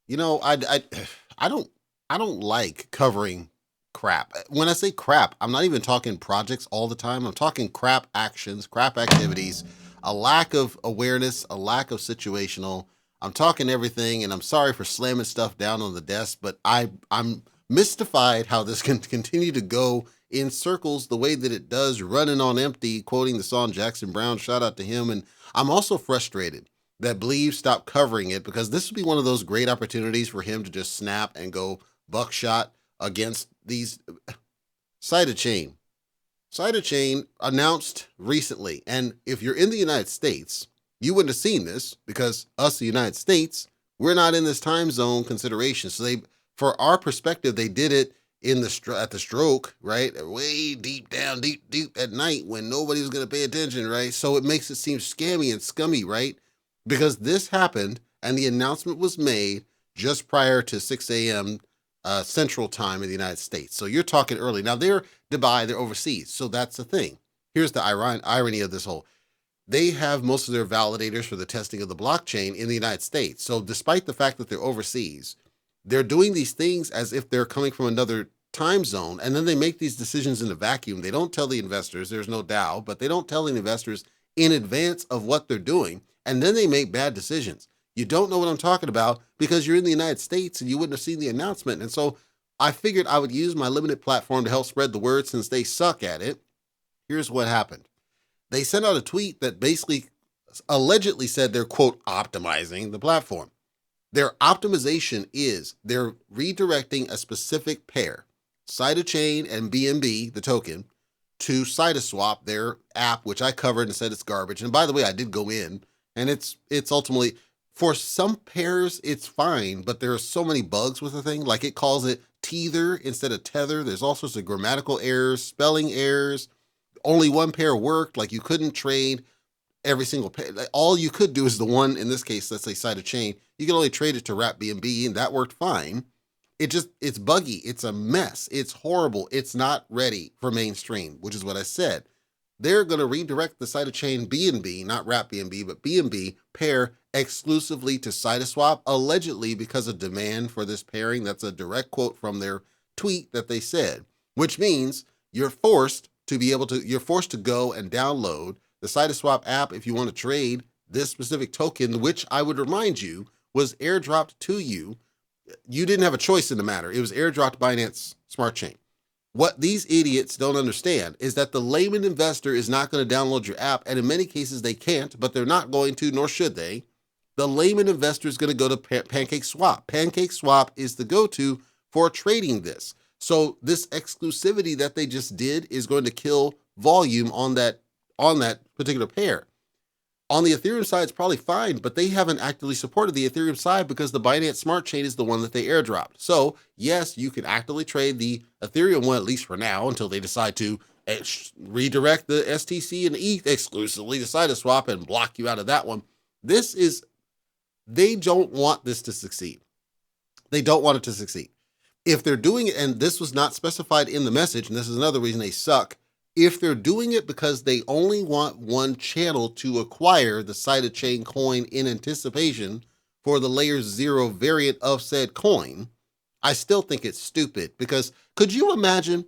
You know, I don't, I don't like covering crap. When I say crap, I'm not even talking projects all the time. I'm talking crap actions, crap activities, a lack of awareness, a lack of situational. I'm talking everything, and I'm sorry for slamming stuff down on the desk, but I'm mystified how this can continue to go in circles the way that it does, running on empty, quoting the song Jackson Brown. Shout out to him. And I'm also frustrated that Believe stopped covering it because this would be one of those great opportunities for him to just snap and go buckshot against these Side Chain. Side Chain announced recently, and if you're in the United States, you wouldn't have seen this because us, the United States, we're not in this time zone consideration. So they, for our perspective, they did it in the at the stroke, right? Way deep down, deep at night when nobody was going to pay attention, right? So it makes it seem scammy and scummy, right? Because this happened and the announcement was made just prior to 6 a.m. Central Time in the United States. So you're talking early. Now they're Dubai, they're overseas. So that's the thing. Here's the irony of this whole. They have most of their validators for the testing of the blockchain in the United States. So despite the fact that they're overseas, they're doing these things as if they're coming from another time zone. And then they make these decisions in a vacuum. They don't tell the investors, there's no DAO, but they don't tell the investors in advance of what they're doing. And then they make bad decisions. You don't know what I'm talking about because you're in the United States and you wouldn't have seen the announcement. And so I figured I would use my limited platform to help spread the word since they suck at it. Here's what happened. They sent out a tweet that basically allegedly said they're, quote, optimizing the platform. Their optimization is they're redirecting a specific pair, Cytochain and BNB, the token, to Cytoswap, their app, which I covered and said it's garbage. And by the way, I did go in, and it's ultimately, for some pairs, it's fine, but there are so many bugs with the thing. Like it calls it tether instead of tether. There's all sorts of grammatical errors, spelling errors. Only one pair worked. Like you couldn't trade every single pair. Like all you could do is the one, in this case, let's say Cytochain. You can only trade it to wrap BNB, and that worked fine. It's buggy. It's a mess. It's horrible. It's not ready for mainstream, which is what I said. They're going to redirect the Cytochain BNB, not wrap BNB, but BNB pair exclusively to Cytoswap, allegedly because of demand for this pairing. That's a direct quote from their tweet that they said, which means you're forced to go and download the Cytoswap app if you want to trade this specific token, which I would remind you was airdropped to you. You didn't have a choice in the matter. It was airdropped Binance Smart Chain. What these idiots don't understand is that the layman investor is not going to download your app, and in many cases they can't, but they're not going to, nor should they. The layman investor is going to go to PancakeSwap. PancakeSwap is the go-to for trading this. So this exclusivity that they just did is going to kill volume on that particular pair. On the Ethereum side, it's probably fine, but they haven't actively supported the Ethereum side because the Binance Smart Chain is the one that they airdropped. So yes, you can actively trade the Ethereum one, at least for now, until they decide to redirect the STC and ETH exclusively to Cytoswap and block you out of that one. They don't want this to succeed. They don't want it to succeed. If they're doing it, and this was not specified in the message, and this is another reason they suck, if they're doing it because they only want one channel to acquire the Cytochain coin in anticipation for the layer 0 variant of said coin, I still think it's stupid. Because could you imagine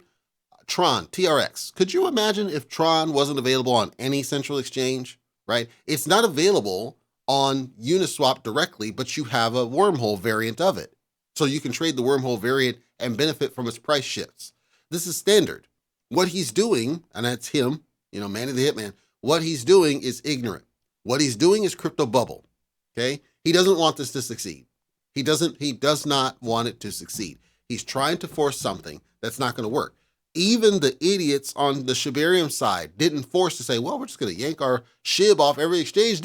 Tron, TRX? Could you imagine if Tron wasn't available on any central exchange, right? It's not available on Uniswap directly, but you have a wormhole variant of it. So you can trade the wormhole variant and benefit from its price shifts. This is standard. What he's doing, and that's him, Manny the Hitman, what he's doing is ignorant. What he's doing is crypto bubble, okay? He doesn't want this to succeed. He does not want it to succeed. He's trying to force something that's not going to work. Even the idiots on the Shibarium side didn't force to say, well, we're just going to yank our SHIB off every exchange.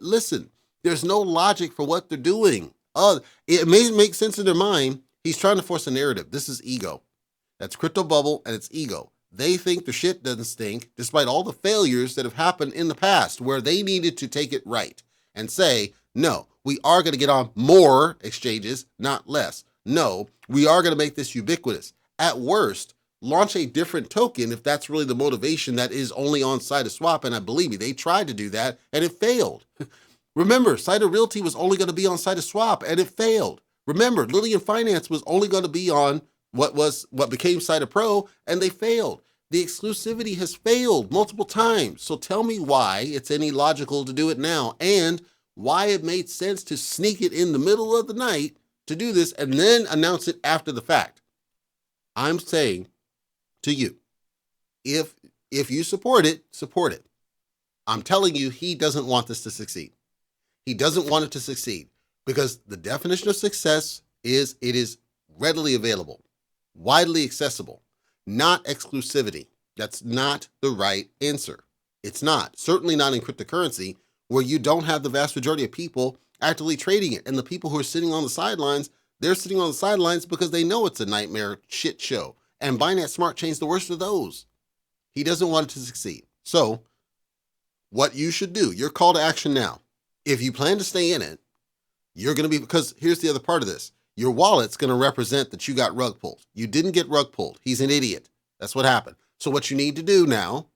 Listen, there's no logic for what they're doing. It may make sense in their mind. He's trying to force a narrative. This is ego. That's crypto bubble and it's ego. They think the shit doesn't stink, despite all the failures that have happened in the past where they needed to take it right and say, no, we are going to get on more exchanges, not less. No, we are going to make this ubiquitous. At worst, launch a different token if that's really the motivation that is only on Cytoswap. And I believe me, they tried to do that and it failed. Remember, Site of Realty was only going to be on Site of Swap, and it failed. Remember, Lillian Finance was only going to be on what became Site of Pro, and they failed. The exclusivity has failed multiple times. So tell me why it's any logical to do it now, and why it made sense to sneak it in the middle of the night to do this and then announce it after the fact. I'm saying to you, if you support it, support it. I'm telling you, he doesn't want this to succeed. He doesn't want it to succeed because the definition of success is it is readily available, widely accessible, not exclusivity. That's not the right answer. It's not. Certainly not in cryptocurrency, where you don't have the vast majority of people actively trading it. And the people who are sitting on the sidelines, they're sitting on the sidelines because they know it's a nightmare shit show. And Binance Smart Chain's the worst of those. He doesn't want it to succeed. So what you should do, your call to action now, if you plan to stay in it, you're going to be, because here's the other part of this. Your wallet's going to represent that you got rug pulled. You didn't get rug pulled. He's an idiot. That's what happened. So what you need to do now,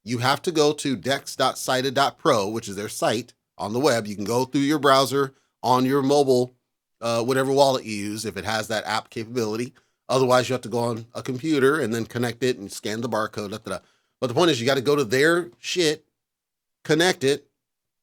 you have to go to dex.cited.pro, which is their site on the web. You can go through your browser on your mobile, whatever wallet you use, if it has that app capability. Otherwise, you have to go on a computer and then connect it and scan the barcode. But the point is, you got to go to their shit, connect it,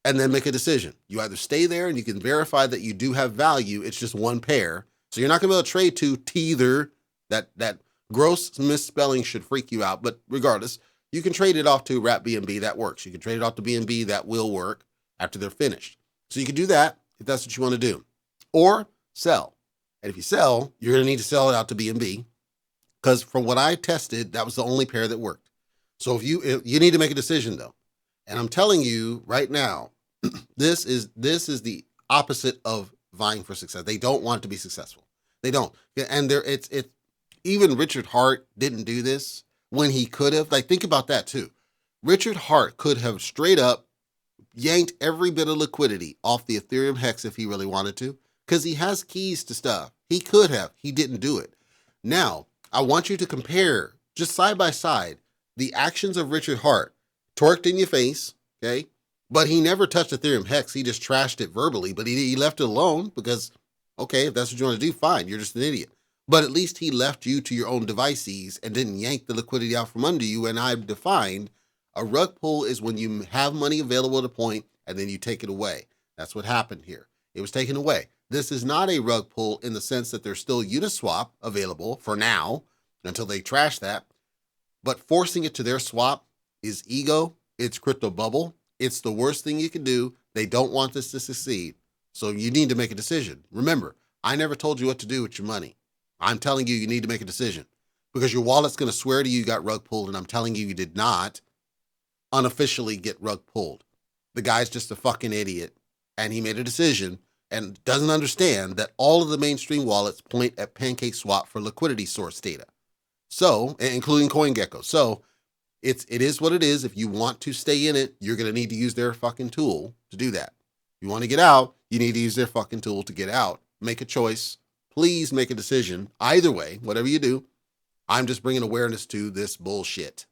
and then make a decision. You either stay there and you can verify that you do have value. It's just one pair. So you're not going to be able to trade to Tether. That gross misspelling should freak you out. But regardless, you can trade it off to Wrap BNB. That works. You can trade it off to BNB. That will work after they're finished. So you can do that if that's what you want to do. Or sell. And if you sell, you're going to need to sell it out to BNB. Because from what I tested, that was the only pair that worked. So if you need to make a decision, though. And I'm telling you right now, this is the opposite of vying for success. They don't want to be successful. They don't. And it's even Richard Hart didn't do this when he could have. Like, think about that too. Richard Hart could have straight up yanked every bit of liquidity off the Ethereum Hex if he really wanted to, because he has keys to stuff. He could have. He didn't do it. Now, I want you to compare, just side by side, the actions of Richard Hart. Torqued in your face, okay? But he never touched Ethereum Hex. He just trashed it verbally, but he left it alone because, okay, if that's what you want to do, fine. You're just an idiot. But at least he left you to your own devices and didn't yank the liquidity out from under you. And I've defined a rug pull is when you have money available at a point and then you take it away. That's what happened here. It was taken away. This is not a rug pull in the sense that there's still Uniswap available for now until they trash that. But forcing it to their swap is ego. It's crypto bubble. It's the worst thing you can do. They don't want this to succeed. So you need to make a decision. Remember, I never told you what to do with your money. I'm telling you, you need to make a decision because your wallet's going to swear to you got rug pulled. And I'm telling you, you did not unofficially get rug pulled. The guy's just a fucking idiot. And he made a decision and doesn't understand that all of the mainstream wallets point at PancakeSwap for liquidity source data. So, including CoinGecko. So, it is what it is. If you want to stay in it, you're going to need to use their fucking tool to do that. If you want to get out, you need to use their fucking tool to get out. Make a choice. Please make a decision. Either way, whatever you do, I'm just bringing awareness to this bullshit.